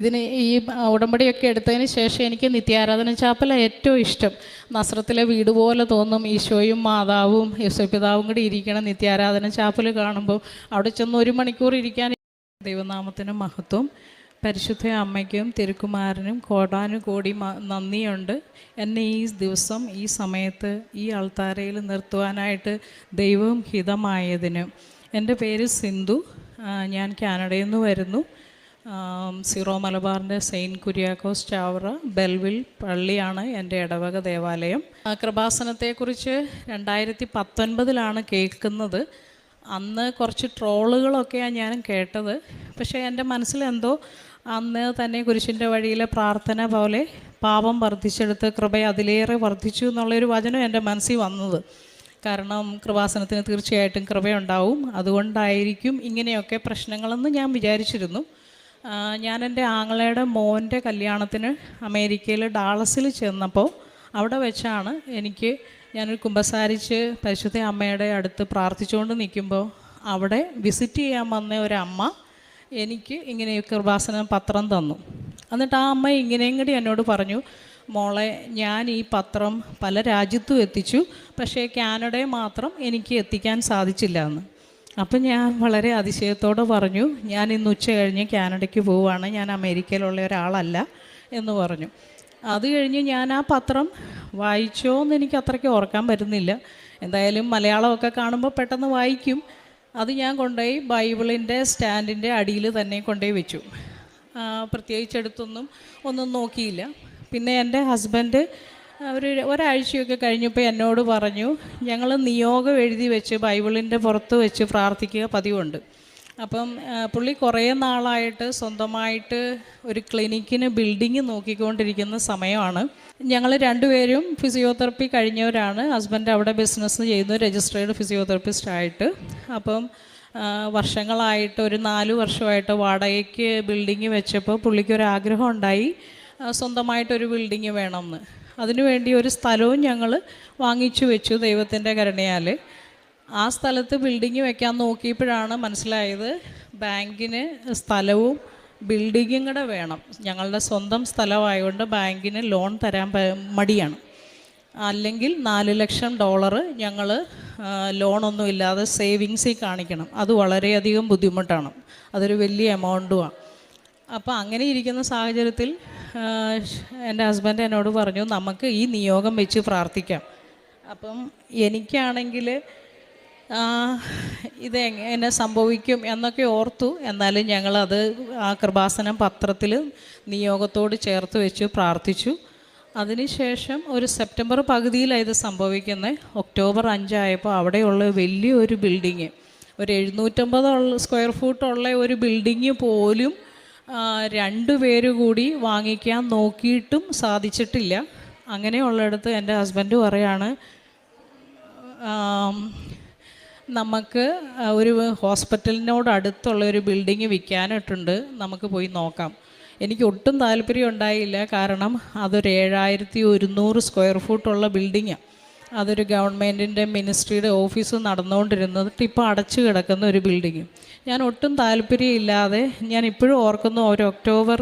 ഇതിന് ഈ ഉടമ്പടിയൊക്കെ എടുത്തതിന് ശേഷം എനിക്ക് നിത്യാരാധന ചാപ്പല ഏറ്റവും ഇഷ്ടം. നസ്രത്തിലെ വീട് പോലെ തോന്നും. ഈശോയും മാതാവും യേശുപിതാവും കൂടി ഇരിക്കണം നിത്യാരാധന ചാപ്പൽ കാണുമ്പോൾ. അവിടെ ചെന്ന് 1 മണിക്കൂർ ഇരിക്കാൻ. ദൈവനാമത്തിന് മഹത്വം. പരിശുദ്ധ അമ്മയ്ക്കും തിരുക്കുമാരനും കോടാനുകോടി നന്ദിയുണ്ട്. എന്നെ ഈ ദിവസം ഈ സമയത്ത് ഈ അൾത്താരയിൽ നിർത്തുവാനായിട്ട് ദൈവം ഹിതമായതിന്. എൻ്റെ പേര് സിന്ധു. ഞാൻ കാനഡയിൽ നിന്ന് വരുന്നു. സീറോ മലബാറിൻ്റെ സെയിൻറ്റ് കുര്യാക്കോസ് ചാവറ ബെൽവിൽ പള്ളിയാണ് എൻ്റെ ഇടവക ദേവാലയം. കൃപാസനത്തെക്കുറിച്ച് 2019 കേൾക്കുന്നത്. അന്ന് കുറച്ച് ട്രോളുകളൊക്കെയാണ് ഞാൻ കേട്ടത്. പക്ഷേ എൻ്റെ മനസ്സിലെന്തോ അന്ന് തന്നെ കുരിശിൻ്റെ വഴിയിലെ പ്രാർത്ഥന പോലെ പാപം വർദ്ധിച്ചെടുത്ത് കൃപ അതിലേറെ വർദ്ധിച്ചു എന്നുള്ളൊരു വചനം എൻ്റെ മനസ്സിൽ വന്നത്. കാരണം കൃപാസനത്തിന് തീർച്ചയായിട്ടും കൃപയുണ്ടാവും, അതുകൊണ്ടായിരിക്കും ഇങ്ങനെയൊക്കെ പ്രശ്നങ്ങളെന്ന് ഞാൻ വിചാരിച്ചിരുന്നു. ഞാൻ എൻ്റെ ആങ്ങളയുടെ മോൻ്റെ കല്യാണത്തിന് അമേരിക്കയിൽ ഡാളസിൽ ചെന്നപ്പോൾ അവിടെ വെച്ചാണ് ഞാനൊരു കുമ്പസാരിച്ച് പരിശുദ്ധ അമ്മയുടെ അടുത്ത് പ്രാർത്ഥിച്ചുകൊണ്ട് നിൽക്കുമ്പോൾ അവിടെ വിസിറ്റ് ചെയ്യാൻ വന്ന ഒരമ്മ എനിക്ക് ഇങ്ങനെ കൃപാസന പത്രം തന്നു. എന്നിട്ട് ആ അമ്മ ഇങ്ങനെയും കൂടി എന്നോട് പറഞ്ഞു, മോളെ, ഞാൻ ഈ പത്രം പല രാജ്യത്തും എത്തിച്ചു, പക്ഷേ കാനഡയിൽ മാത്രം എനിക്ക് എത്തിക്കാൻ സാധിച്ചില്ല എന്ന്. അപ്പം ഞാൻ വളരെ അതിശയത്തോടെ പറഞ്ഞു, ഞാൻ ഇന്ന് ഉച്ച കഴിഞ്ഞ് കാനഡയ്ക്ക് പോവുകയാണ്, ഞാൻ അമേരിക്കയിലുള്ള ഒരാളല്ല എന്ന് പറഞ്ഞു. അത് കഴിഞ്ഞ് ഞാൻ ആ പത്രം വായിച്ചോ എന്ന് എനിക്ക് അത്രയ്ക്ക് ഓർക്കാൻ പറ്റുന്നില്ല. എന്തായാലും മലയാളമൊക്കെ കാണുമ്പോൾ പെട്ടെന്ന് വായിക്കും. അത് ഞാൻ കൊണ്ടുപോയി ബൈബിളിൻ്റെ സ്റ്റാൻഡിൻ്റെ അടിയിൽ തന്നെ കൊണ്ടുപോയി വെച്ചു. ഒന്നും നോക്കിയില്ല. പിന്നെ എൻ്റെ ഹസ്ബൻഡ് ഒരാഴ്ചയൊക്കെ കഴിഞ്ഞപ്പോൾ എന്നോട് പറഞ്ഞു, ഞങ്ങൾ നിയോഗം എഴുതി വെച്ച് ബൈബിളിൻ്റെ പുറത്ത് വെച്ച് പ്രാർത്ഥിക്കുക പതിവുണ്ട്. അപ്പം പുള്ളി കുറേ നാളായിട്ട് സ്വന്തമായിട്ട് ഒരു ക്ലിനിക്കിന് ബിൽഡിങ് നോക്കിക്കൊണ്ടിരിക്കുന്ന സമയമാണ്. ഞങ്ങൾ രണ്ടുപേരും ഫിസിയോതെറപ്പി കഴിഞ്ഞവരാണ്. ഹസ്ബൻഡ് അവിടെ ബിസിനസ് ചെയ്യുന്നു, രജിസ്ട്രേഡ് ഫിസിയോതെറപ്പിസ്റ്റായിട്ട്. അപ്പം വർഷങ്ങളായിട്ട് ഒരു 4 വർഷമായിട്ട് വാടകയ്ക്ക് ബിൽഡിങ് വെച്ചപ്പോൾ പുള്ളിക്കൊരാഗ്രഹം ഉണ്ടായി, സ്വന്തമായിട്ടൊരു ബിൽഡിങ് വേണമെന്ന്. അതിനുവേണ്ടി ഒരു സ്ഥലവും ഞങ്ങൾ വാങ്ങിച്ചു വെച്ചു ദൈവത്തിൻ്റെ കരുണയാൽ. ആ സ്ഥലത്ത് ബിൽഡിങ് വെക്കാൻ നോക്കിയപ്പോഴാണ് മനസ്സിലായത്, ബാങ്കിന് സ്ഥലവും ബിൽഡിങ്ങും കൂടെ വേണം. ഞങ്ങളുടെ സ്വന്തം സ്ഥലമായതുകൊണ്ട് ബാങ്കിന് ലോൺ തരാൻ മടിയാണ്. അല്ലെങ്കിൽ $4 ലക്ഷം ഞങ്ങൾ ലോണൊന്നും ഇല്ലാതെ സേവിങ്സിൽ കാണിക്കണം. അത് വളരെയധികം ബുദ്ധിമുട്ടാണ്, അതൊരു വലിയ എമൗണ്ടുമാണ്. അപ്പോൾ അങ്ങനെ ഇരിക്കുന്ന സാഹചര്യത്തിൽ എൻ്റെ ഹസ്ബൻഡ് എന്നോട് പറഞ്ഞു, നമുക്ക് ഈ നിയോഗം വെച്ച് പ്രാർത്ഥിക്കാം. അപ്പം എനിക്കാണെങ്കിൽ ഇത് എങ്ങനെ സംഭവിക്കും എന്നൊക്കെ ഓർത്തു. എന്നാലും ഞങ്ങളത് ആ കൃപാസനം പത്രത്തിൽ നിയോഗത്തോട് ചേർത്ത് വെച്ച് പ്രാർത്ഥിച്ചു. അതിനുശേഷം ഒരു സെപ്റ്റംബർ പകുതിയിലാണ് ഇത് സംഭവിക്കുന്നത്. ഒക്ടോബർ 5 ആയപ്പോൾ അവിടെയുള്ള വലിയൊരു ബിൽഡിങ്, ഒരു 750 സ്ക്വയർ ഫൂട്ടുള്ള ഒരു ബിൽഡിങ് പോലും 2 പേര് കൂടി വാങ്ങിക്കാൻ നോക്കിയിട്ടും സാധിച്ചിട്ടില്ല. അങ്ങനെയുള്ളിടത്ത് എൻ്റെ ഹസ്ബൻഡ് പറയാണ്, നമുക്ക് ഒരു ഹോസ്പിറ്റലിനോട് അടുത്തുള്ള ഒരു ബിൽഡിങ് വിൽക്കാനായിട്ടുണ്ട്, നമുക്ക് പോയി നോക്കാം. എനിക്ക് ഒട്ടും താല്പര്യം ഉണ്ടായില്ല. കാരണം അതൊരു 7100 സ്ക്വയർ ഫൂട്ടുള്ള ബിൽഡിങ്ങാണ്. അതൊരു ഗവൺമെൻറ്റിൻ്റെ മിനിസ്ട്രിയുടെ ഓഫീസ് നടന്നുകൊണ്ടിരുന്നത് ഇപ്പോൾ അടച്ചു കിടക്കുന്ന ഒരു ബിൽഡിങ്. ഞാൻ ഒട്ടും താല്പര്യമില്ലാതെ, ഞാൻ ഇപ്പോഴും ഓർക്കുന്നു, ഒരു ഒക്ടോബർ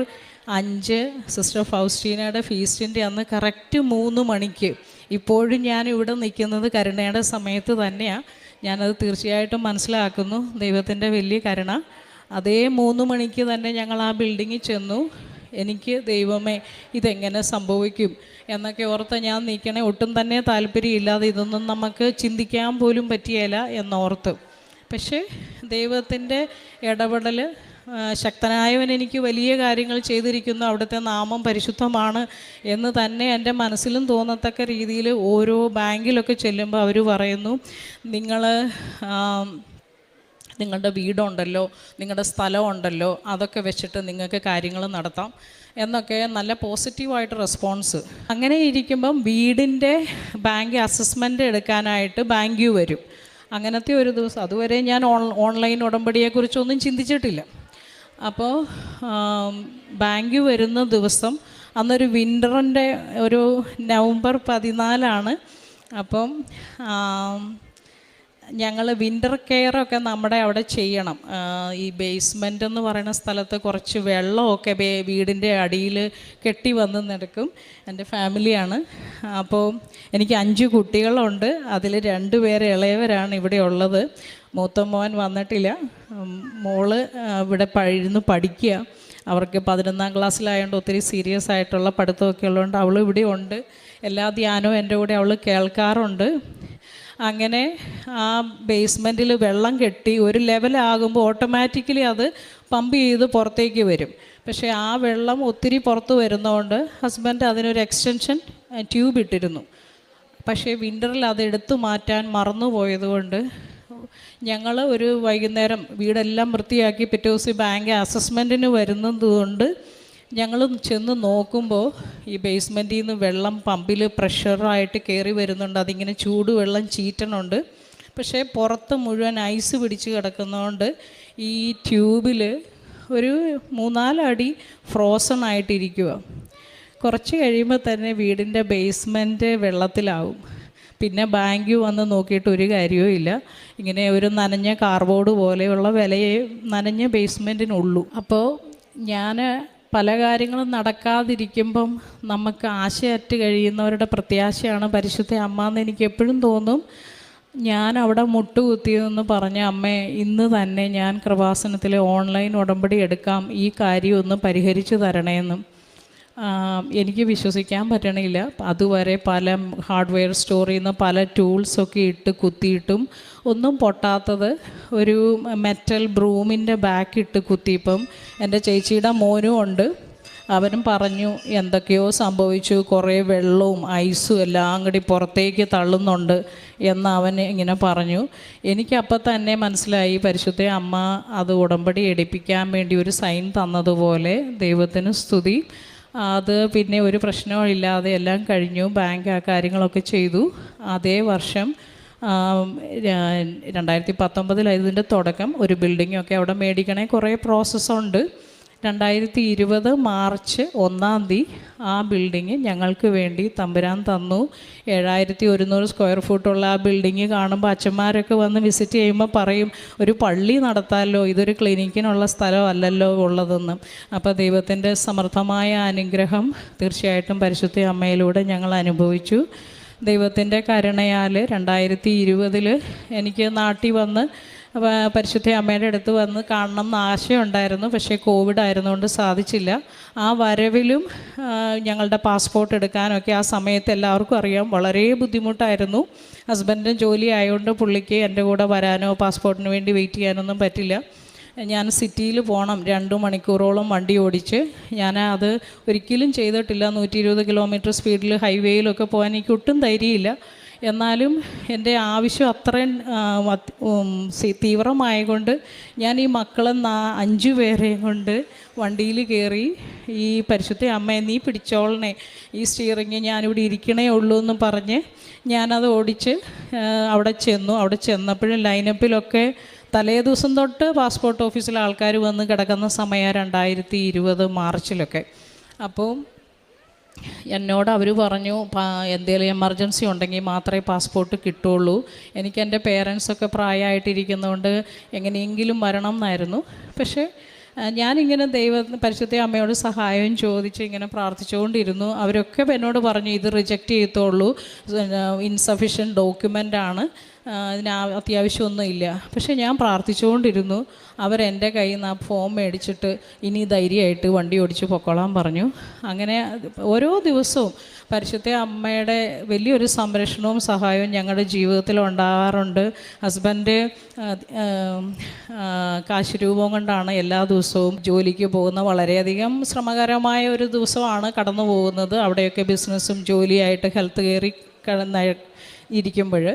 5 സിസ്റ്റർ ഫൗസ്റ്റീനയുടെ ഫീസ്റ്റിൻ്റെ അന്ന് കറക്റ്റ് 3 മണിക്ക്, ഇപ്പോഴും ഞാൻ ഇവിടെ നിൽക്കുന്നത് കരുണയുടെ സമയത്ത് തന്നെയാണ്. ഞാനത് തീർച്ചയായിട്ടും മനസ്സിലാക്കുന്നു, ദൈവത്തിൻ്റെ വലിയ കരുണ. അതേ 3 മണിക്ക് തന്നെ ഞങ്ങൾ ആ ബിൽഡിങ്ങിൽ ചെന്നു. എനിക്ക് ദൈവമേ ഇതെങ്ങനെ സംഭവിക്കും എന്നൊക്കെ ഓർത്ത് ഞാൻ നിൽക്കണേ. ഒട്ടും തന്നെ താല്പര്യമില്ലാതെ, ഇതൊന്നും നമുക്ക് ചിന്തിക്കാൻ പോലും പറ്റിയല്ല എന്നോർത്ത്. പക്ഷേ ദൈവത്തിൻ്റെ ഇടപെടൽ, ശക്തനായവൻ എനിക്ക് വലിയ കാര്യങ്ങൾ ചെയ്തിരിക്കുന്നു, അവിടുത്തെ നാമം പരിശുദ്ധമാണ് എന്ന് തന്നെ എൻ്റെ മനസ്സിലും തോന്നത്തക്ക രീതിയിൽ ഓരോ ബാങ്കിലൊക്കെ ചെല്ലുമ്പോൾ അവർ പറയുന്നു, നിങ്ങളുടെ വീടുണ്ടല്ലോ, നിങ്ങളുടെ സ്ഥലമുണ്ടല്ലോ, അതൊക്കെ വെച്ചിട്ട് നിങ്ങൾക്ക് കാര്യങ്ങൾ നടത്താം എന്നൊക്കെ നല്ല പോസിറ്റീവായിട്ട് റെസ്പോൺസ്. അങ്ങനെ ഇരിക്കുമ്പം വീടിൻ്റെ ബാങ്ക് അസസ്മെൻ്റ് എടുക്കാനായിട്ട് ബാങ്ക് വരും. അങ്ങനത്തെ ഒരു ദിവസം, അതുവരെ ഞാൻ ഓൺലൈൻ ഉടമ്പടിയെക്കുറിച്ചൊന്നും ചിന്തിച്ചിട്ടില്ല. അപ്പോൾ ബാങ്ക് വരുന്ന ദിവസം, അന്നൊരു വിൻ്ററിൻ്റെ ഒരു നവംബർ 14 അപ്പം ഞങ്ങൾ വിൻ്റർ കെയറൊക്കെ നമ്മുടെ അവിടെ ചെയ്യണം. ഈ ബേസ്മെൻ്റ് എന്ന് പറയുന്ന സ്ഥലത്ത് കുറച്ച് വെള്ളമൊക്കെ വീടിൻ്റെ അടിയിൽ കെട്ടി വന്ന് നടക്കും. എൻ്റെ ഫാമിലിയാണ്. അപ്പോൾ എനിക്ക് 5 കുട്ടികളുണ്ട്. അതിൽ 2 പേര് ഇളയവരാണ് ഇവിടെ ഉള്ളത്. മൂത്ത മോൻ വന്നിട്ടില്ല. മോള് ഇവിടെ ഇരുന്ന് പഠിക്കുക. അവർക്ക് 11ാം ക്ലാസ്സിലായതുകൊണ്ട് ഒത്തിരി സീരിയസ് ആയിട്ടുള്ള പഠിത്തമൊക്കെ ഉള്ളതുകൊണ്ട് അവൾ ഇവിടെ ഉണ്ട്. എല്ലാ ധ്യാനവും എൻ്റെ കൂടെ അവൾ കേൾക്കാറുണ്ട്. അങ്ങനെ ആ ബേസ്മെൻറ്റിൽ വെള്ളം കെട്ടി ഒരു ലെവലാകുമ്പോൾ ഓട്ടോമാറ്റിക്കലി അത് പമ്പ് ചെയ്ത് പുറത്തേക്ക് വരും. പക്ഷേ ആ വെള്ളം ഒത്തിരി പുറത്ത് വരുന്നതുകൊണ്ട് ഹസ്ബൻഡ് അതിനൊരു എക്സ്റ്റൻഷൻ ട്യൂബ് ഇട്ടിരുന്നു. പക്ഷേ വിൻ്ററിൽ അത് എടുത്തു മാറ്റാൻ മറന്നു പോയതുകൊണ്ട് ഞങ്ങൾ ഒരു വൈകുന്നേരം വീടെല്ലാം വൃത്തിയാക്കി പിറ്റേ ദിവസം ബാങ്ക് അസസ്മെൻറ്റിന് വരുന്നതുകൊണ്ട് ഞങ്ങൾ ചെന്ന് നോക്കുമ്പോൾ ഈ ബേസ്മെൻറ്റിൽ നിന്ന് വെള്ളം പമ്പിൽ പ്രഷറായിട്ട് കയറി വരുന്നുണ്ട്. അതിങ്ങനെ ചൂടുവെള്ളം ചീറ്റണുണ്ട്. പക്ഷേ പുറത്ത് മുഴുവൻ ഐസ് പിടിച്ച് കിടക്കുന്നതുകൊണ്ട് ഈ ട്യൂബിൽ ഒരു 3-4 അടി ഫ്രോസൺ ആയിട്ടിരിക്കുക. കുറച്ച് കഴിയുമ്പോൾ തന്നെ വീടിൻ്റെ ബേസ്മെൻറ്റ് വെള്ളത്തിലാവും. പിന്നെ ബാങ്ക് വന്ന് നോക്കിയിട്ട് ഒരു കാര്യവും ഇല്ല. ഇങ്ങനെ ഒരു നനഞ്ഞ കാർബോർഡ് പോലെയുള്ള വിലയെ നനഞ്ഞ ബേസ്മെൻറ്റിനുള്ളൂ. അപ്പോൾ ഞാൻ പല കാര്യങ്ങളും നടക്കാതിരിക്കുമ്പം നമുക്ക് ആശയറ്റ് കഴിയുന്നവരുടെ പ്രത്യാശയാണ് പരിശുദ്ധ അമ്മ എന്ന് എനിക്ക് എപ്പോഴും തോന്നും. ഞാൻ അവിടെ മുട്ടുകുത്തിയതെന്ന് പറഞ്ഞ അമ്മേ, ഇന്ന് തന്നെ ഞാൻ കൃപാസനത്തിലെ ഓൺലൈൻ ഉടമ്പടി എടുക്കാം, ഈ കാര്യം ഒന്ന് പരിഹരിച്ചു തരണേന്നും. എനിക്ക് വിശ്വസിക്കാൻ പറ്റണില്ല. അതുവരെ പല ഹാർഡ്വെയർ സ്റ്റോറിൽ നിന്ന് പല ടൂൾസൊക്കെ ഇട്ട് കുത്തിയിട്ടും ഒന്നും പൊട്ടാത്തത് ഒരു മെറ്റൽ ബ്രൂമിൻ്റെ ബാക്ക് ഇട്ട് കുത്തിയപ്പം എൻ്റെ ചേച്ചിയുടെ മോനും ഉണ്ട്. അവനും പറഞ്ഞു എന്തൊക്കെയോ സംഭവിച്ചു, കുറേ വെള്ളവും ഐസും എല്ലാം കൂടി പുറത്തേക്ക് തള്ളുന്നുണ്ട് എന്ന് അവൻ ഇങ്ങനെ പറഞ്ഞു. എനിക്കപ്പം തന്നെ മനസ്സിലായി പരിശുദ്ധ അമ്മ അത് ഉടമ്പടി എടുപ്പിക്കാൻ വേണ്ടി ഒരു സൈൻ തന്നതുപോലെ. ദൈവത്തിന് സ്തുതി. അത് പിന്നെ ഒരു പ്രശ്നമില്ലാതെ എല്ലാം കഴിഞ്ഞു. ബാങ്ക് ആ കാര്യങ്ങളൊക്കെ ചെയ്തു. അതേ വർഷം 2019 ഇതിൻ്റെ തുടക്കം. ഒരു ബിൽഡിങ്ങൊക്കെ അവിടെ മേടിക്കണേ കുറേ പ്രോസസ്സുണ്ട്. 2020 മാർച്ച് 1-ാം തീയതി ആ ബിൽഡിങ് ഞങ്ങൾക്ക് വേണ്ടി തമ്പുരാൻ തന്നു. 7100 സ്ക്വയർ ഫൂട്ടുള്ള ആ ബിൽഡിങ് കാണുമ്പോൾ അച്ഛന്മാരൊക്കെ വന്ന് വിസിറ്റ് ചെയ്യുമ്പോൾ പറയും, ഒരു പള്ളി നടത്താമല്ലോ, ഇതൊരു ക്ലിനിക്കിനുള്ള സ്ഥലമല്ലല്ലോ ഉള്ളതെന്ന്. അപ്പോൾ ദൈവത്തിൻ്റെ സമൃദ്ധമായ അനുഗ്രഹം തീർച്ചയായിട്ടും പരിശുദ്ധ അമ്മയിലൂടെ ഞങ്ങൾ അനുഭവിച്ചു. ദൈവത്തിൻ്റെ കരുണയാൽ 2020 എനിക്ക് നാട്ടിൽ വന്ന് പരിശുദ്ധ അമ്മയുടെ അടുത്ത് വന്ന് കാണണം എന്ന് ആശയമുണ്ടായിരുന്നു. പക്ഷേ കോവിഡ് ആയിരുന്നുകൊണ്ട് സാധിച്ചില്ല. ആ വരവിലും ഞങ്ങളുടെ പാസ്പോർട്ട് എടുക്കാനൊക്കെ ആ സമയത്ത് എല്ലാവർക്കും അറിയാം വളരെ ബുദ്ധിമുട്ടായിരുന്നു. ഹസ്ബൻഡിന് ജോലി ആയതുകൊണ്ട് പുള്ളിക്ക് എൻ്റെ കൂടെ വരാനോ പാസ്പോർട്ടിന് വേണ്ടി വെയിറ്റ് ചെയ്യാനൊന്നും പറ്റില്ല. ഞാൻ സിറ്റിയിൽ പോകണം, 2 മണിക്കൂറോളം വണ്ടി ഓടിച്ച്. ഞാൻ അത് ഒരിക്കലും ചെയ്തിട്ടില്ല. 120 കിലോമീറ്റർ സ്പീഡിൽ ഹൈവേയിലൊക്കെ പോകാൻ എനിക്ക് ഒട്ടും ധൈര്യമില്ല. എന്നാലും എൻ്റെ ആവശ്യം അത്രയും തീവ്രമായതുകൊണ്ട് ഞാൻ ഈ മക്കളെ 5 പേരെയും കൊണ്ട് വണ്ടിയിൽ കയറി ഈ പരിശുദ്ധ അമ്മയെ നീ പിടിച്ചോളണേ, ഈ സ്റ്റിയറിങ് ഞാനിവിടെ ഇരിക്കണേ ഉള്ളൂ എന്ന് പറഞ്ഞ് ഞാനത് ഓടിച്ച് അവിടെ ചെന്നു. അവിടെ ചെന്നപ്പോഴും ലൈനപ്പിലൊക്കെ തലേ ദിവസം തൊട്ട് പാസ്പോർട്ട് ഓഫീസിലെ ആൾക്കാർ വന്ന് കിടക്കുന്ന സമയം 2020 മാർച്ചിലൊക്കെ. അപ്പോൾ എന്നോട് അവർ പറഞ്ഞു എന്തെങ്കിലും എമർജൻസി ഉണ്ടെങ്കിൽ മാത്രമേ പാസ്പോർട്ട് കിട്ടുള്ളൂ. എനിക്ക് എൻ്റെ പേരൻസൊക്കെ പ്രായമായിട്ടിരിക്കുന്നതുകൊണ്ട് എങ്ങനെയെങ്കിലും വരണം എന്നായിരുന്നു. പക്ഷേ ഞാനിങ്ങനെ പരിശുദ്ധ അമ്മയോട് സഹായം ചോദിച്ച് ഇങ്ങനെ പ്രാർത്ഥിച്ചുകൊണ്ടിരുന്നു. അവരൊക്കെ എന്നോട് പറഞ്ഞു ഇത് റിജക്റ്റ് ചെയ്യത്തുള്ളൂ, ഇൻസഫിഷ്യൻറ്റ് ഡോക്യുമെൻ്റാണ്, ഇതിന് അത്യാവശ്യമൊന്നുമില്ല. പക്ഷേ ഞാൻ പ്രാർത്ഥിച്ചുകൊണ്ടിരുന്നു. അവരെൻ്റെ കയ്യിൽ നിന്ന് ആ ഫോം മേടിച്ചിട്ട് ഇനി ധൈര്യമായിട്ട് വണ്ടി ഓടിച്ച് പൊക്കോളാൻ പറഞ്ഞു. അങ്ങനെ ഓരോ ദിവസവും പരിശുദ്ധ അമ്മയുടെ വലിയൊരു സംരക്ഷണവും സഹായവും ഞങ്ങളുടെ ജീവിതത്തിൽ ഉണ്ടാകാറുണ്ട്. ഹസ്ബൻഡ് കാശുരൂപം കൊണ്ടാണ് എല്ലാ ദിവസവും ജോലിക്ക് പോകുന്ന. വളരെയധികം ശ്രമകരമായ ഒരു ദിവസമാണ് കടന്നു പോകുന്നത്. അവിടെയൊക്കെ ബിസിനസ്സും ജോലിയായിട്ട് ഹെൽത്ത് കെയറിൽ ഇരിക്കുമ്പോൾ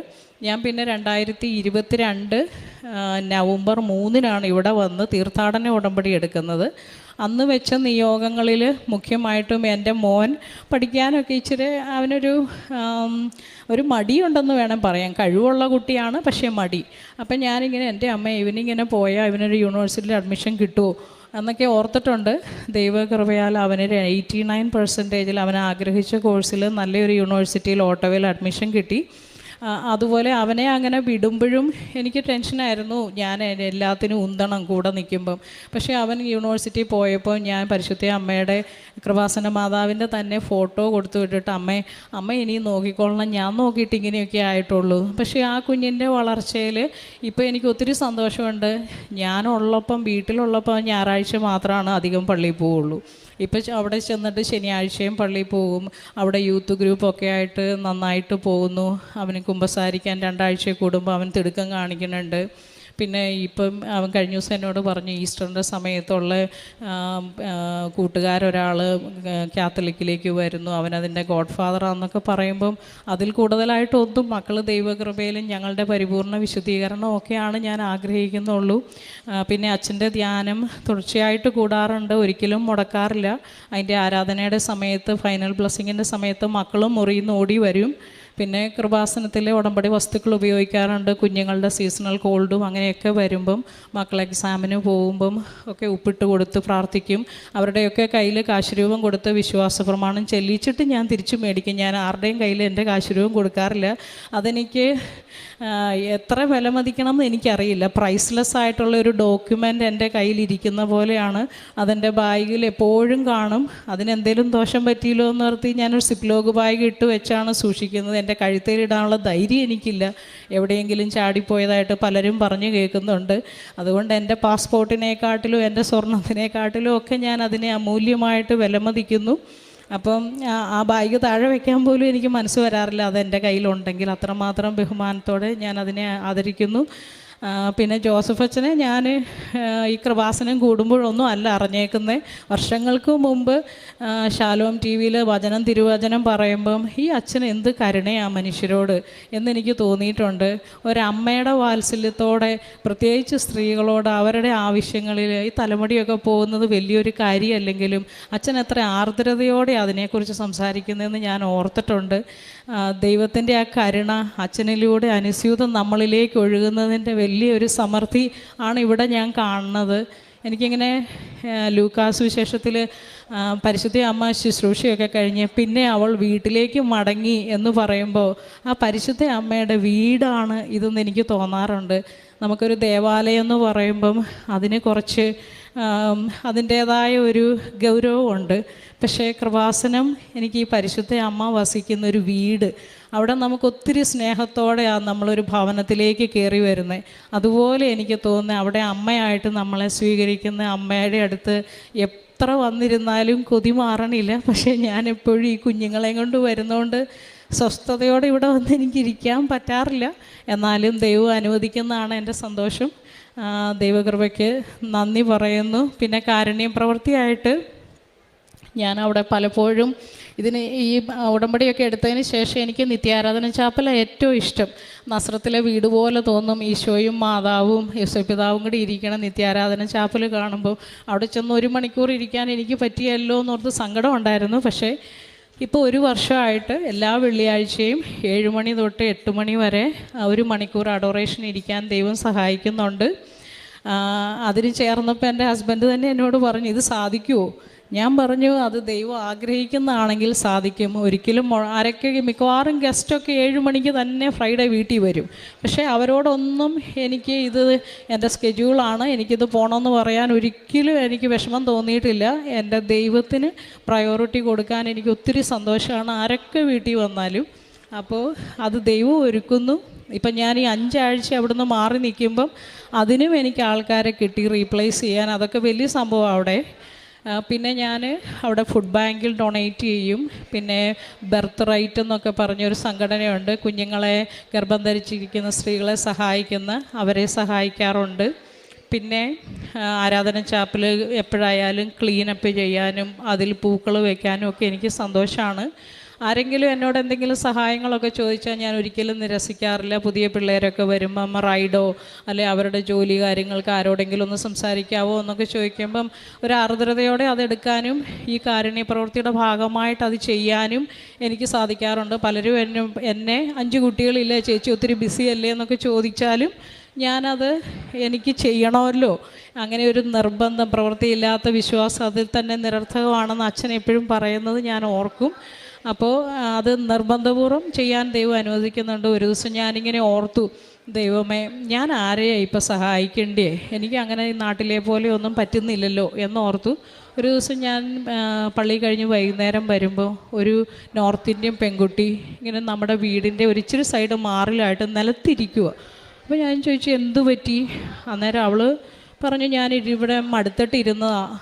ഞാൻ പിന്നെ 2022 നവംബർ 3-നാണ് ഇവിടെ വന്ന് തീർത്ഥാടന ഉടമ്പടി എടുക്കുന്നത്. അന്ന് വെച്ച നിയോഗങ്ങളിൽ മുഖ്യമായിട്ടും എൻ്റെ മോൻ പഠിക്കാനൊക്കെ ഇച്ചിരി ഒരു മടിയുണ്ടെന്ന് വേണം പറയാൻ. കഴിവുള്ള കുട്ടിയാണ്, പക്ഷേ മടി. അപ്പം ഞാനിങ്ങനെ എൻ്റെ അമ്മ ഇവനിങ്ങനെ പോയാൽ ഇവനൊരു യൂണിവേഴ്സിറ്റിയിൽ അഡ്മിഷൻ കിട്ടുമോ എന്നൊക്കെ ഓർത്തിട്ടുണ്ട്. ദൈവകൃപയാൽ അവനൊരു 89% അവൻ ആഗ്രഹിച്ച കോഴ്സിൽ നല്ലൊരു യൂണിവേഴ്സിറ്റിയിൽ ഓട്ടോയിൽ അഡ്മിഷൻ കിട്ടി. അതുപോലെ അവനെ അങ്ങനെ വിടുമ്പോഴും എനിക്ക് ടെൻഷനായിരുന്നു. ഞാൻ എല്ലാത്തിനും ഉന്തണം കൂടെ നിൽക്കുമ്പം. പക്ഷേ അവൻ യൂണിവേഴ്സിറ്റി പോയപ്പോൾ ഞാൻ പരിശുദ്ധ അമ്മയുടെ കൃപാസന മാതാവിൻ്റെ തന്നെ ഫോട്ടോ കൊടുത്തു വിട്ടിട്ട് അമ്മ ഇനിയും നോക്കിക്കൊള്ളണം, ഞാൻ നോക്കിയിട്ട് ഇങ്ങനെയൊക്കെ ആയിട്ടുള്ളൂ. പക്ഷേ ആ കുഞ്ഞിൻ്റെ വളർച്ചയിൽ ഇപ്പോൾ എനിക്ക് ഒത്തിരി സന്തോഷമുണ്ട്. ഞാനുള്ളപ്പം വീട്ടിലുള്ളപ്പോൾ ഞായറാഴ്ച മാത്രമാണ് അധികം പള്ളിയിൽ പോവുള്ളൂ. ഇപ്പം അവിടെ ചെന്നിട്ട് ശനിയാഴ്ചയും പള്ളിയിൽ പോകും. അവിടെ യൂത്ത് ഗ്രൂപ്പൊക്കെ ആയിട്ട് നന്നായിട്ട് പോകുന്നു. അവന് കുമ്പസാരിക്കാൻ 2 ആഴ്ച കൂടുമ്പോൾ അവൻ തിടുക്കം കാണിക്കുന്നുണ്ട്. പിന്നെ ഇപ്പം അവൻ കഴിഞ്ഞ ദിവസം എന്നോട് പറഞ്ഞു, ഈസ്റ്ററിൻ്റെ സമയത്തുള്ള കൂട്ടുകാരൊരാൾ കാത്തലിക്കിലേക്ക് വരുന്നു, അവനതിൻ്റെ ഗോഡ് ഫാദറാന്നൊക്കെ പറയുമ്പം അതിൽ കൂടുതലായിട്ടൊന്നും മക്കൾ ദൈവകൃപയിലും ഞങ്ങളുടെ പരിപൂർണ്ണ വിശുദ്ധീകരണവും ഒക്കെയാണ് ഞാൻ ആഗ്രഹിക്കുന്നുള്ളൂ. പിന്നെ അച്ഛൻ്റെ ധ്യാനം തുടർച്ചയായിട്ട് കൂടാറുണ്ട്, ഒരിക്കലും മുടക്കാറില്ല. അതിൻ്റെ ആരാധനയുടെ സമയത്ത്, ഫൈനൽ ബ്ലെസ്സിങ്ങിൻ്റെ സമയത്ത് മക്കളും മുറിയിൽ നിന്ന് ഓടി വരും. പിന്നെ കൃപാസനത്തിലെ ഉടമ്പടി വസ്തുക്കൾ ഉപയോഗിക്കാറുണ്ട്. കുഞ്ഞുങ്ങളുടെ സീസണൽ കോൾഡും അങ്ങനെയൊക്കെ വരുമ്പം മക്കൾ എക്സാമിന് പോകുമ്പം ഒക്കെ ഉപ്പിട്ട് കൊടുത്ത് പ്രാർത്ഥിക്കും. അവരുടെയൊക്കെ കയ്യിൽ കാശുരൂപം കൊടുത്ത് വിശ്വാസ പ്രമാണം ചെല്ലിച്ചിട്ട് ഞാൻ തിരിച്ചു മേടിക്കും. ഞാൻ ആരുടെയും കയ്യിൽ എൻ്റെ കാശുരൂപം കൊടുക്കാറില്ല. അതെനിക്ക് എത്ര വിലമതിക്കണം എന്ന് എനിക്കറിയില്ല. പ്രൈസ്ലെസ് ആയിട്ടുള്ള ഒരു ഡോക്യുമെൻ്റ് എൻ്റെ കയ്യിലിരിക്കുന്ന പോലെയാണ്. അതെൻ്റെ ബാഗിൽ എപ്പോഴും കാണും. അതിനെന്തെങ്കിലും ദോഷം പറ്റിയില്ലോ എന്ന് ഓർത്ത് ഞാനൊരു സിപ്ലോഗ് ബാഗ് ഇട്ട് വെച്ചാണ് സൂക്ഷിക്കുന്നത്. എൻ്റെ കഴുത്തേലിടാനുള്ള ധൈര്യം എനിക്കില്ല. എവിടെയെങ്കിലും ചാടിപ്പോയതായിട്ട് പലരും പറഞ്ഞു കേൾക്കുന്നുണ്ട്. അതുകൊണ്ട് എൻ്റെ പാസ്പോർട്ടിനെക്കാട്ടിലും എൻ്റെ സ്വർണത്തിനെക്കാട്ടിലും ഒക്കെ ഞാൻ അതിനെ അമൂല്യമായിട്ട് വിലമതിക്കുന്നു. അപ്പം ആ ബാഗ് താഴെ വയ്ക്കാൻ പോലും എനിക്ക് മനസ്സ് വരാറില്ല. അതെൻ്റെ കയ്യിലുണ്ടെങ്കിൽ അത്രമാത്രം ബഹുമാനത്തോടെ ഞാൻ അതിനെ ആദരിക്കുന്നു. പിന്നെ ജോസഫ് അച്ഛനെ ഞാൻ ഈ കൃപാസനം കൂടുമ്പോഴൊന്നും അല്ല അറിഞ്ഞേക്കുന്നത്. വർഷങ്ങൾക്ക് മുമ്പ് ശാലോം ടി വിയിൽ തിരുവചനം പറയുമ്പം ഈ അച്ഛൻ എന്ത് കരുണയാണ് മനുഷ്യരോട് എന്നെനിക്ക് തോന്നിയിട്ടുണ്ട്. ഒരമ്മയുടെ വാത്സല്യത്തോടെ, പ്രത്യേകിച്ച് സ്ത്രീകളോട് അവരുടെ ആവശ്യങ്ങളിൽ ഈ തലമുടിയൊക്കെ പോകുന്നത് വലിയൊരു കാര്യമല്ലെങ്കിലും അച്ഛൻ എത്ര ആർദ്രതയോടെ അതിനെക്കുറിച്ച് സംസാരിക്കുന്നതെന്ന് ഞാൻ ഓർത്തിട്ടുണ്ട്. ദൈവത്തിൻ്റെ ആ കരുണ അച്ഛനിലൂടെ അനുസ്യൂതം നമ്മളിലേക്ക് ഒഴുകുന്നതിൻ്റെ വലിയൊരു സമൃദ്ധി ആണ് ഇവിടെ ഞാൻ കാണുന്നത്. എനിക്കിങ്ങനെ ലൂക്കാസ് വിശേഷത്തിൽ പരിശുദ്ധ അമ്മ ശുശ്രൂഷയൊക്കെ കഴിഞ്ഞ് പിന്നെ അവൾ വീട്ടിലേക്ക് മടങ്ങി എന്ന് പറയുമ്പോൾ ആ പരിശുദ്ധ അമ്മയുടെ വീടാണ് ഇതെന്ന് എനിക്ക് തോന്നാറുണ്ട്. നമുക്കൊരു ദേവാലയം എന്ന് പറയുമ്പം അതിന് കുറച്ച് അതിൻ്റേതായ ഒരു ഗൗരവമുണ്ട്. പക്ഷേ കൃപാസനം എനിക്ക് ഈ പരിശുദ്ധ അമ്മ വസിക്കുന്നൊരു വീട്. അവിടെ നമുക്ക് ഒത്തിരി സ്നേഹത്തോടെയാണ് നമ്മളൊരു ഭവനത്തിലേക്ക് കയറി വരുന്നത്. അതുപോലെ എനിക്ക് തോന്നുന്നത് അവിടെ അമ്മയായിട്ട് നമ്മളെ സ്വീകരിക്കുന്ന അമ്മയുടെ അടുത്ത് എത്ര വന്നിരുന്നാലും കൊതി മാറണില്ല. പക്ഷേ ഞാൻ എപ്പോഴും ഈ കുഞ്ഞുങ്ങളെയും കൊണ്ട് വരുന്നതുകൊണ്ട് സ്വസ്ഥതയോടെ ഇവിടെ വന്ന് എനിക്കിരിക്കാൻ പറ്റാറില്ല. എന്നാലും ദൈവം അനുവദിക്കുന്നതാണ് എൻ്റെ സന്തോഷം. ദൈവകൃപയ്ക്ക് നന്ദി പറയുന്നു. പിന്നെ കാരുണ്യ പ്രവൃത്തിയായിട്ട് ഞാൻ അവിടെ പലപ്പോഴും ഈ ഉടമ്പടിയൊക്കെ എടുത്തതിന് ശേഷം എനിക്ക് നിത്യാരാധന ചാപ്പല ഏറ്റവും ഇഷ്ടം. നസ്രത്തിലെ വീട് പോലെ തോന്നും. ഈശോയും മാതാവും യേശുപിതാവും കൂടി ഇരിക്കണം നിത്യാരാധന ചാപ്പൽ കാണുമ്പോൾ. അവിടെ ചെന്ന് 1 മണിക്കൂർ ഇരിക്കാൻ എനിക്ക് പറ്റിയല്ലോ എന്നോർത്ത് സങ്കടം ഉണ്ടായിരുന്നു. പക്ഷേ ഇപ്പോൾ 1 വർഷമായിട്ട് എല്ലാ വെള്ളിയാഴ്ചയും 7 മണി തൊട്ട് 8 മണി വരെ 1 മണിക്കൂർ അഡോറേഷൻ ഇരിക്കാൻ ദൈവം സഹായിക്കുന്നുണ്ട്. അതിന് ചേർന്നപ്പോൾ എൻ്റെ ഹസ്ബൻഡ് തന്നെ എന്നോട് പറഞ്ഞു, ഇത് സാധിക്കുമോ? ഞാൻ പറഞ്ഞു, അത് ദൈവം ആഗ്രഹിക്കുന്നതാണെങ്കിൽ സാധിക്കും. ഒരിക്കലും ആരൊക്കെ മിക്കവാറും ഗസ്റ്റൊക്കെ 7 മണിക്ക് തന്നെ ഫ്രൈഡേ വീട്ടിൽ വരും. പക്ഷേ അവരോടൊന്നും എനിക്ക് ഇത് എൻ്റെ സ്കെഡ്യൂളാണ്, എനിക്കിത് പോകണമെന്ന് പറയാൻ ഒരിക്കലും എനിക്ക് വിഷമം തോന്നിയിട്ടില്ല. എൻ്റെ ദൈവത്തിന് പ്രയോറിറ്റി കൊടുക്കാൻ എനിക്ക് ഒത്തിരി സന്തോഷമാണ് ആരൊക്കെ വീട്ടിൽ വന്നാലും. അപ്പോൾ അത് ദൈവം ഒരുക്കുന്നു. ഇപ്പം ഞാൻ ഈ 5 ആഴ്ച അവിടുന്ന് മാറി നിൽക്കുമ്പം അതിനും എനിക്ക് ആൾക്കാരെ കിട്ടി റീപ്ലേസ് ചെയ്യാൻ. അതൊക്കെ വലിയ സംഭവമാണ് അവിടെ. പിന്നെ ഞാൻ അവിടെ ഫുഡ് ബാങ്കിൽ ഡൊണേറ്റ് ചെയ്യും. പിന്നെ ബർത്ത് റൈറ്റ് എന്നൊക്കെ പറഞ്ഞൊരു സംഘടനയുണ്ട്, കുഞ്ഞുങ്ങളെ ഗർഭം ധരിച്ചിരിക്കുന്ന സ്ത്രീകളെ സഹായിക്കുന്ന, അവരെ സഹായിക്കാറുണ്ട്. പിന്നെ ആരാധന ചാപ്പൽ എപ്പോഴായാലും ക്ലീനപ്പ് ചെയ്യാനും അതിൽ പൂക്കൾ വയ്ക്കാനും ഒക്കെ എനിക്ക് സന്തോഷമാണ്. ആരെങ്കിലും എന്നോട് എന്തെങ്കിലും സഹായങ്ങളൊക്കെ ചോദിച്ചാൽ ഞാൻ ഒരിക്കലും നിരസിക്കാറില്ല. പുതിയ പിള്ളേരൊക്കെ വരുമ്പം അമ്മ റൈഡോ അല്ലെ അവരുടെ ജോലി കാര്യങ്ങൾക്ക് ആരോടെങ്കിലും ഒന്ന് സംസാരിക്കാവോ എന്നൊക്കെ ചോദിക്കുമ്പം ഒരു ആർദ്രതയോടെ അതെടുക്കാനും ഈ കാരുണ്യ പ്രവൃത്തിയുടെ ഭാഗമായിട്ട് അത് ചെയ്യാനും എനിക്ക് സാധിക്കാറുണ്ട്. പലരും എന്നെ 5 കുട്ടികളില്ലേ ചേച്ചി ഒത്തിരി ബിസിയല്ലേ എന്നൊക്കെ ചോദിച്ചാലും ഞാനത് എനിക്ക് ചെയ്യണമല്ലോ, അങ്ങനെ ഒരു നിർബന്ധം, പ്രവൃത്തിയില്ലാത്ത വിശ്വാസം അതിൽ തന്നെ നിരർത്ഥകമാണെന്ന് അച്ഛൻ എപ്പോഴും പറയുന്നത് ഞാൻ ഓർക്കും. അപ്പോൾ അത് നിർബന്ധപൂർവ്വം ചെയ്യാൻ ദൈവം അനുവദിക്കുന്നുണ്ട്. ഒരു ദിവസം ഞാനിങ്ങനെ ഓർത്തു, ദൈവമേ, ഞാൻ ആരെയാണ് ഇപ്പോൾ സഹായിക്കേണ്ടേ, എനിക്ക് അങ്ങനെ ഈ നാട്ടിലെ പോലെ ഒന്നും പറ്റുന്നില്ലല്ലോ എന്നോർത്തു. ഒരു ദിവസം ഞാൻ പള്ളി കഴിഞ്ഞ് വൈകുന്നേരം വരുമ്പോൾ ഒരു നോർത്ത് ഇന്ത്യൻ പെൺകുട്ടി ഇങ്ങനെ നമ്മുടെ വീടിൻ്റെ ഒരിച്ചിരി സൈഡ് മാറിലായിട്ട് നിലത്തിരിക്കുക. അപ്പോൾ ഞാൻ ചോദിച്ചു, എന്തു പറ്റി? അന്നേരം അവൾ പറഞ്ഞു, ഞാൻ ഇവിടെ മടുത്തിട്ട് ഇരുന്നതാണ്,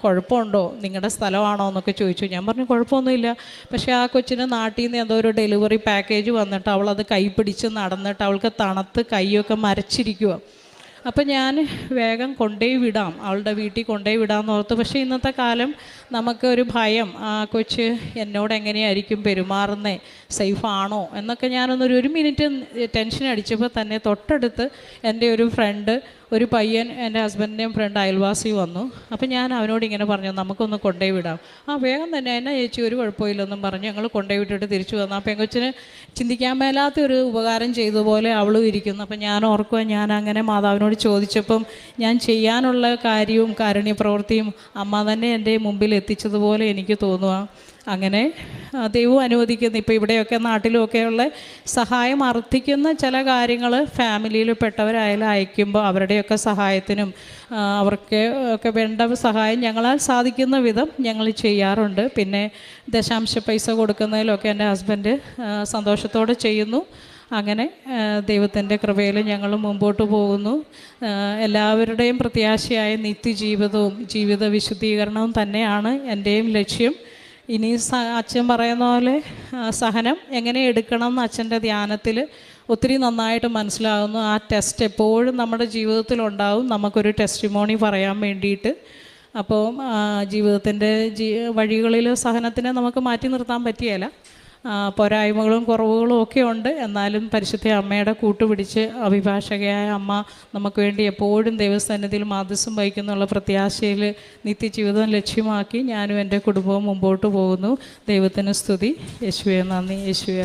കുഴപ്പമുണ്ടോ, നിങ്ങളുടെ സ്ഥലമാണോ എന്നൊക്കെ ചോദിച്ചു. ഞാൻ പറഞ്ഞു, കുഴപ്പമൊന്നുമില്ല. പക്ഷേ ആ കൊച്ചിന് നാട്ടിൽ നിന്ന് എന്തോ ഒരു ഡെലിവറി പാക്കേജ് വന്നിട്ട് അവളത് കൈ പിടിച്ച് നടന്നിട്ട് അവൾക്ക് തണുത്ത് കൈയൊക്കെ മരച്ചിരിക്കുക. അപ്പം ഞാൻ വേഗം കൊണ്ടുപോയി വിടാം, അവളുടെ വീട്ടിൽ കൊണ്ടുപോയി വിടാമെന്ന് ഓർത്തു. പക്ഷേ ഇന്നത്തെ കാലം നമുക്കൊരു ഭയം, ആ കൊച്ച് എന്നോട് എങ്ങനെയായിരിക്കും പെരുമാറുന്നത്, സേഫാണോ എന്നൊക്കെ ഞാനൊരു മിനിറ്റ് ടെൻഷൻ അടിച്ചപ്പോൾ തന്നെ തൊട്ടടുത്ത് എൻ്റെ ഒരു ഫ്രണ്ട്, ഒരു പയ്യൻ, എൻ്റെ ഹസ്ബൻഡിൻ്റെയും ഫ്രണ്ട് അയൽവാസി വന്നു. അപ്പം ഞാൻ അവനോട് ഇങ്ങനെ പറഞ്ഞു, നമുക്കൊന്ന് കൊണ്ടുപോയി വിടാം. വേഗം തന്നെ എന്നാ ചേച്ചി, ഒരു കുഴപ്പമില്ലെന്നും പറഞ്ഞ് ഞങ്ങൾ കൊണ്ടുപോയി വിട്ടിട്ട് തിരിച്ചു വന്നു. ആ പെങ്കൊച്ചിന് ചിന്തിക്കാൻ മേലാത്തൊരു ഉപകാരം ചെയ്തതുപോലെ അവളും ഇരിക്കുന്നു. അപ്പം ഞാൻ ഓർക്കുക, ഞാൻ അങ്ങനെ മാതാവിനോട് ചോദിച്ചപ്പം ഞാൻ ചെയ്യാനുള്ള കാര്യവും കാരുണ്യപ്രവൃത്തിയും അമ്മ തന്നെ എൻ്റെ മുമ്പിൽ എത്തിച്ചതുപോലെ എനിക്ക് തോന്നുക. അങ്ങനെ ദൈവം അനുവദിക്കുന്ന, ഇപ്പോൾ ഇവിടെയൊക്കെ നാട്ടിലുമൊക്കെയുള്ള സഹായം അർത്ഥിക്കുന്ന ചില കാര്യങ്ങൾ ഫാമിലിയിൽ പെട്ടവരായാലും അയക്കുമ്പോൾ അവരുടെയൊക്കെ സഹായത്തിനും അവർക്ക് ഒക്കെ വേണ്ട സഹായം ഞങ്ങളാൽ സാധിക്കുന്ന വിധം ഞങ്ങൾ ചെയ്യാറുണ്ട്. പിന്നെ ദശാംശ പൈസ കൊടുക്കുന്നതിലൊക്കെ എൻ്റെ ഹസ്ബൻഡ് സന്തോഷത്തോടെ ചെയ്യുന്നു. അങ്ങനെ ദൈവത്തിൻ്റെ കൃപയിൽ ഞങ്ങൾ മുമ്പോട്ട് പോകുന്നു. എല്ലാവരുടെയും പ്രത്യാശയായ നിത്യജീവിതവും ജീവിത വിശുദ്ധീകരണവും തന്നെയാണ് എൻ്റെയും ലക്ഷ്യം. ഇനി അച്ഛൻ പറയുന്ന പോലെ സഹനം എങ്ങനെ എടുക്കണം എന്ന് അച്ഛൻ്റെ ധ്യാനത്തിൽ ഒത്തിരി നന്നായിട്ട് മനസ്സിലാകുന്നു. ആ ടെസ്റ്റ് എപ്പോഴും നമ്മുടെ ജീവിതത്തിലുണ്ടാവും, നമുക്കൊരു ടെസ്റ്റിമോണി പറയാൻ വേണ്ടിയിട്ട്. അപ്പോൾ ജീവിതത്തിൻ്റെ വഴികളിൽ സഹനത്തിനെ നമുക്ക് മാറ്റി നിർത്താൻ പറ്റിയല്ല. പോരായ്മകളും കുറവുകളും ഒക്കെ ഉണ്ട്. എന്നാലും പരിശുദ്ധ അമ്മയുടെ കൂട്ടുപിടിച്ച് അഭിഭാഷകയായ അമ്മ നമുക്ക് വേണ്ടി എപ്പോഴും ദൈവസന്നിധിയിൽ മാധ്യസ്ഥം വഹിക്കുന്നുള്ള പ്രത്യാശയിൽ നിത്യജീവിതം ലക്ഷ്യമാക്കി ഞാനും എൻ്റെ കുടുംബവും മുമ്പോട്ട് പോകുന്നു. ദൈവത്തിന് സ്തുതി. യേശുവേ നന്ദി. യേശുവേ